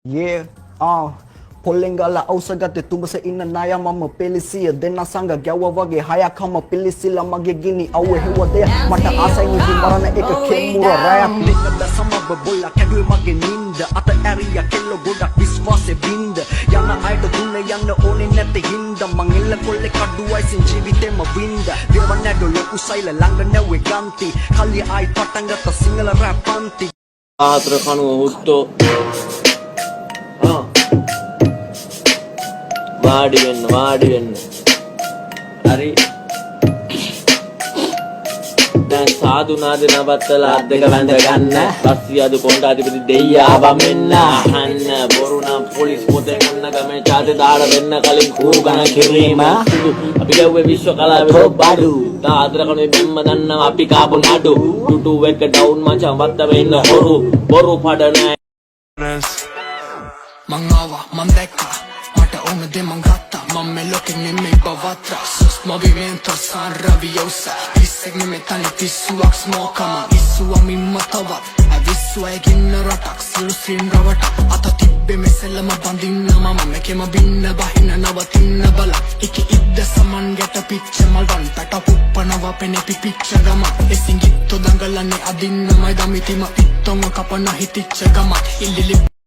Yeah, පොල්ලෙන්ගල අවසගත තුඹස ඉන්න ණය මම පෙලිසිය දෙන්න සංග ගැව්ව වගේ හයක්ම පිලිසිලා මගේ ගිනි අවුව හෙව්වද මට ආසයි නිදි මරණ එක කෙම්මුර රැයක් නිකද සමබ බොල්ලා කැඩුවේ මගේ නින්ද අත ඇරිය කෙල්ල ගොඩක් විශ්වාසෙ බින්ද යන අයට දුන්න යන්න ඕනේ නැති හින්දා මං එල්ල කොල්ලේ කඩුවයි සින් ජීවිතේම වින්ද දේවන්නඩ ලොකු සයිල ළඟ නැවේ ගන්ති කල්ලි ආයි පටන් ගත්ත සිංහල රැප් පන්ති ආත්‍ර කනුව හුත්තෝ වාඩි වෙන්න හරි දැන් සාදු නාද නවත්තලා අත් දෙක වැඳ ගන්න පස්සියද පොණ්ඩ අධිපති දෙයියා වමෙන්න අහන්න බොරු නම් පොලිස් පොතේ කන්න ගමේ ඡාතේ දාලා වෙන්න කලින් කූ ගණ කිරීම අපි ගැව්වේ විශ්ව කලාවේ බඩු තාදර කනේ බිම්ම දන්නවා අපි කාපු නඩු ටුටු එක ඩවුන් මචං වත්ත වෙන්න හොරු බොරු පඩ නෑ මං ආවා මං දැක්කා මට ඕන දේ මං ගත්තා මම මෙලොකෙන් නෙමෙයි බවත්‍රා sus movimiento san rabiosa ඉස්සෙක් නෙමෙයි තනි තිස්සුවක් ස්මෝකම ඉස්සුවා මිම්ම තවත් ඇවිස්සුවා ගින්න රටක් සිළු ස්ක්‍රීන් රවට අත තිබ්බේ මෙසෙල්ලම බඳින්න මම මේකෙම බින්න බහින්න නවතින්න බල ඉකි ඉද්ද සමන් ගැට පිච්ච මල්වන් පැට පුප්පනවා පෙනේ පිපිච්ච ගම එසින් ගිත්තෝ දඟලන්නේ අදින්නමයි දමිතිම පිත්තොම කපන හිතිච්ච ගම ඉල්ලිලි